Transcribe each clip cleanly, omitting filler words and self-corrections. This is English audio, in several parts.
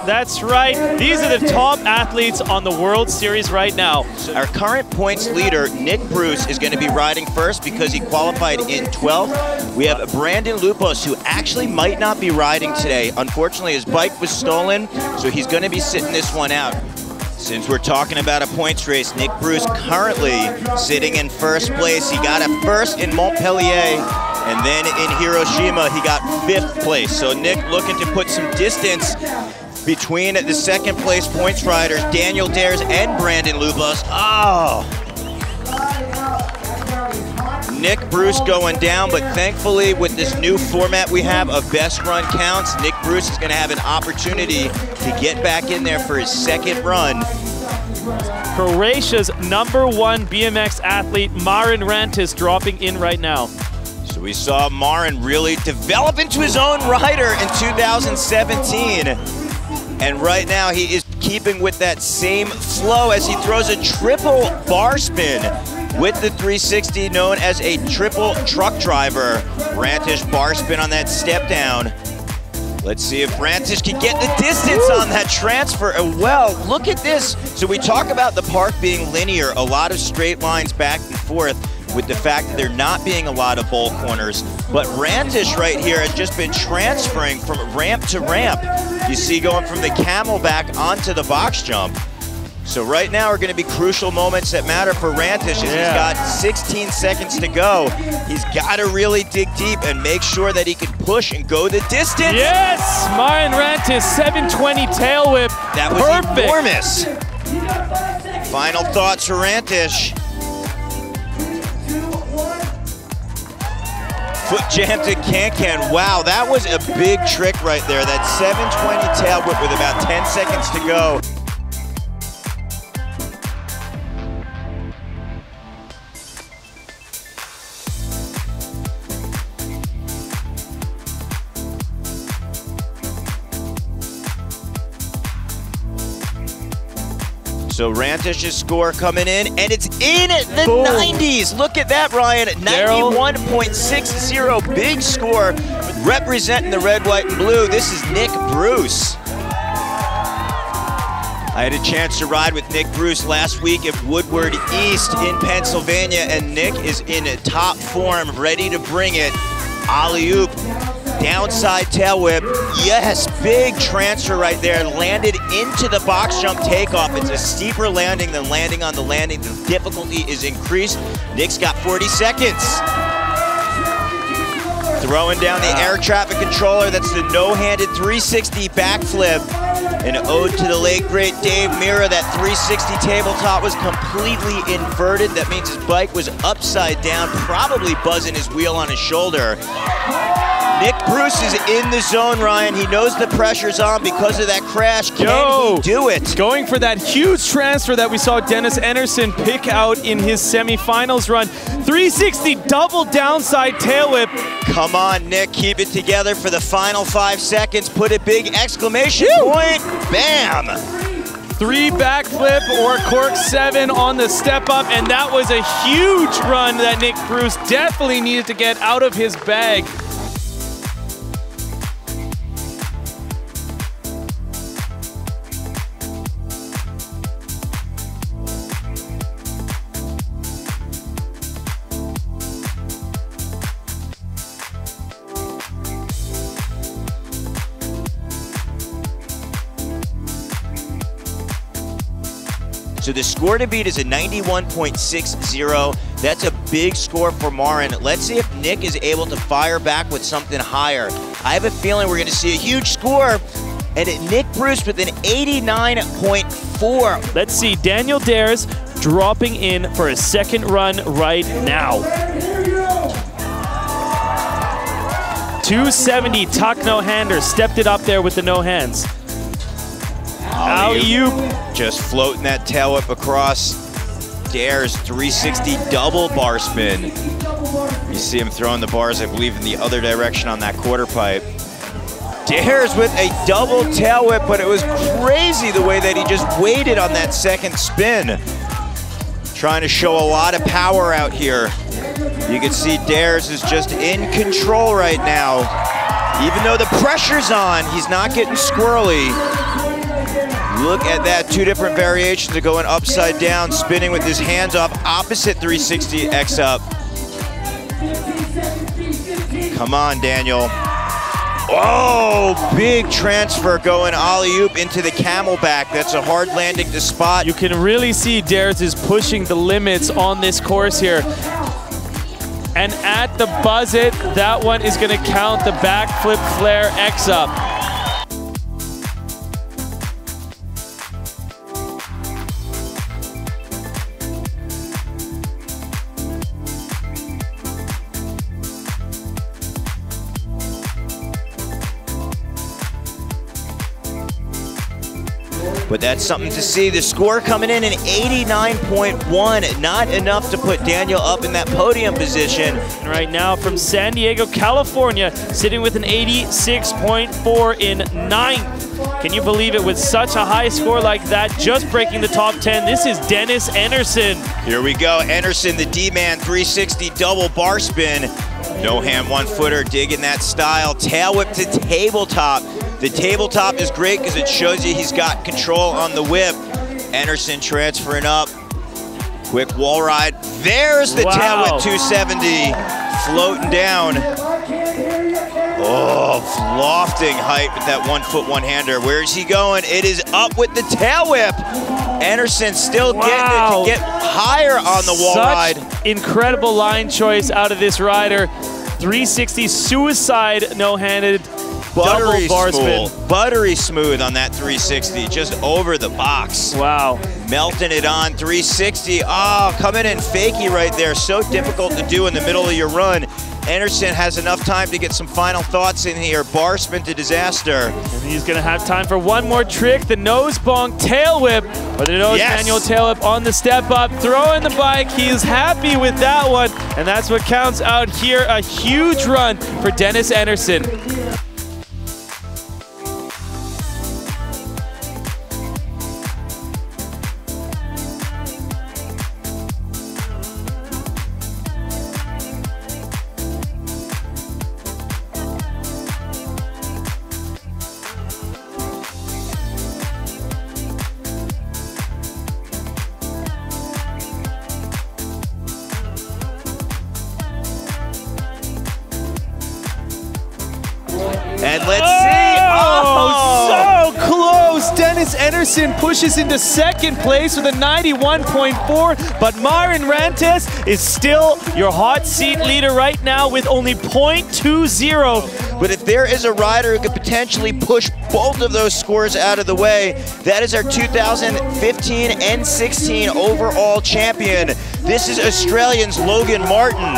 That's right. These are the top athletes on the World Series right now. Our current points leader, Nick Bruce, is going to be riding first because he qualified in 12th. We have Brandon Lupos, who actually might not be riding today. Unfortunately, his bike was stolen, so he's going to be sitting this one out. Since we're talking about a points race, Nick Bruce currently sitting in first place. He got a first in Montpellier, and then in Hiroshima, he got 5th place. So Nick looking to put some distance between the second place points riders, Daniel Dares and Brandon Lupos. Oh! Nick Bruce going down, but thankfully with this new format we have of best run counts, Nick Bruce is going to have an opportunity to get back in there for his second run. Croatia's #1 BMX athlete, Marin Rantis, dropping in right now. So we saw Marin really develop into his own rider in 2017. And right now he is keeping with that same flow as he throws a triple bar spin with the 360, known as a triple truck driver. Rantish bar spin on that step down. Let's see if Rantish can get the distance on that transfer. Well, look at this. So we talk about the park being linear, a lot of straight lines back and forth, with the fact that there not being a lot of bowl corners. But Rantish right here has just been transferring from ramp to ramp. You see, going from the camelback onto the box jump. So right now are going to be crucial moments that matter for Rantish as he's got 16 seconds to go. He's got to really dig deep and make sure that he can push and go the distance. Yes! Marin Rantis, 720 tail whip. That was enormous. Final thoughts for Rantish. Foot jam to can-can. Wow, that was a big trick right there. That 720 tail whip with about 10 seconds to go. So Rantish's score coming in, and it's in the 90s. Look at that, Ryan. 91.60, big score, representing the red, white, and blue. This is Nick Bruce. I had a chance to ride with Nick Bruce last week at Woodward East in Pennsylvania, and Nick is in top form, ready to bring it. Alley-oop. Downside tail whip, yes, big transfer right there, landed into the box jump takeoff. It's a steeper landing than landing on the landing. The difficulty is increased. Nick's got 40 seconds. Throwing down the air traffic controller, that's the no-handed 360 backflip. An ode to the late, great Dave Mirra. That 360 tabletop was completely inverted. That means his bike was upside down, probably buzzing his wheel on his shoulder. Nick Bruce is in the zone, Ryan. He knows the pressure's on because of that crash. Can he do it? Going for that huge transfer that we saw Dennis Anderson pick out in his semifinals run. 360 double downside tail whip. Come on, Nick, keep it together for the final 5 seconds. Put a big exclamation point. Bam! 3 backflip or cork 7 on the step up, and that was a huge run that Nick Bruce definitely needed to get out of his bag. So the score to beat is a 91.60. That's a big score for Marin. Let's see if Nick is able to fire back with something higher. I have a feeling we're going to see a huge score. And Nick Bruce with an 89.4. Let's see Daniel Dares dropping in for a second run right now. 270 tuck no-hander, stepped it up there with the no hands. Alley-oop. Just floating that tail whip across. Dares 360 double bar spin. You see him throwing the bars, I believe, in the other direction on that quarter pipe. Dares with a double tail whip, but it was crazy the way that he just waited on that second spin. Trying to show a lot of power out here. You can see Dares is just in control right now. Even though the pressure's on, he's not getting squirrely. Look at that, 2 different variations of going upside down, spinning with his hands off, opposite 360 X up. Come on, Daniel. Oh, big transfer going alley-oop into the camelback. That's a hard landing to spot. You can really see Dares is pushing the limits on this course here. And at the buzz it, that one is going to count the backflip flare X up. But that's something to see. The score coming in at 89.1. Not enough to put Daniel up in that podium position. And right now from San Diego, California, sitting with an 86.4 in 9th. Can you believe it, with such a high score like that, just breaking the top 10? This is Dennis Anderson. Here we go. Anderson, the D-man, 360 double bar spin. No hand 1-footer, digging that style. Tail whip to tabletop. The tabletop is great because it shows you he's got control on the whip. Anderson transferring up. Quick wall ride. There's the tail whip 270. Floating down. Oh, lofting height with that 1-foot one-hander. Where is he going? It is up with the tail whip. Anderson still getting it to get higher on the wall ride. Incredible line choice out of this rider. 360 suicide no-handed. Buttery smooth. Buttery smooth on that 360, just over the box. Wow. Melting it on 360. Oh, coming in fakey right there. So difficult to do in the middle of your run. Anderson has enough time to get some final thoughts in here. Bar spin to disaster. And he's gonna have time for one more trick, the nose bonk tail whip, or the nose manual tail whip on the step up, throwing the bike. He's happy with that one, and that's what counts out here. A huge run for Dennis Anderson. And let's see. Oh, so close. Dennis Anderson pushes into second place with a 91.4, but Myron Rantes is still your hot seat leader right now with only .20. But if there is a rider who could potentially push both of those scores out of the way, that is our 2015 and 16 overall champion. This is Australian's Logan Martin.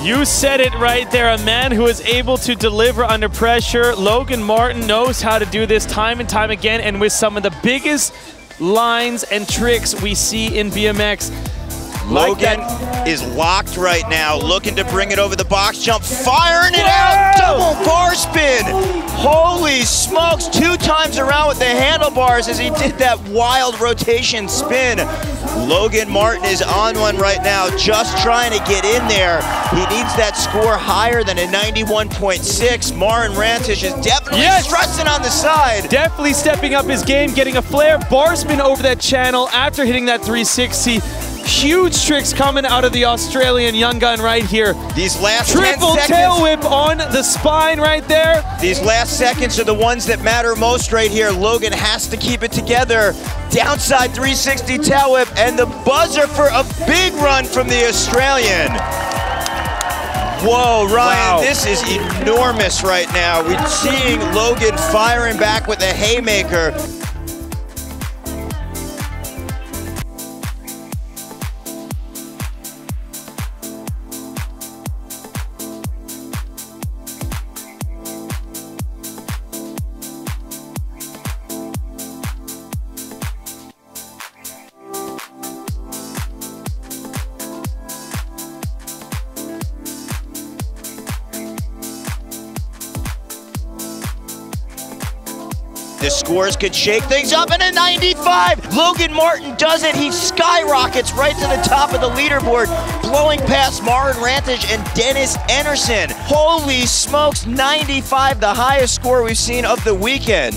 You said it right there, a man who is able to deliver under pressure. Logan Martin knows how to do this time and time again, and with some of the biggest lines and tricks we see in BMX. Logan is locked right now, looking to bring it over the box jump, firing it out, double bar spin. Holy smokes, 2 times around with the handlebars as he did that wild rotation spin. Logan Martin is on one right now, just trying to get in there. He needs that score higher than a 91.6. Myron Rantes is definitely stressing on the side. Definitely stepping up his game, getting a flare bar spin over that channel after hitting that 360. Huge tricks coming out of the Australian young gun right here. These last triple 10 seconds, tail whip on the spine right there. These last seconds are the ones that matter most right here. Logan has to keep it together. Downside 360 tail whip and the buzzer for a big run from the Australian. Whoa, Ryan, this is enormous right now. We're seeing Logan firing back with a haymaker. The scores could shake things up in a 95. Logan Martin does it. He skyrockets right to the top of the leaderboard, blowing past Myron Rantes and Dennis Anderson. Holy smokes, 95, the highest score we've seen of the weekend.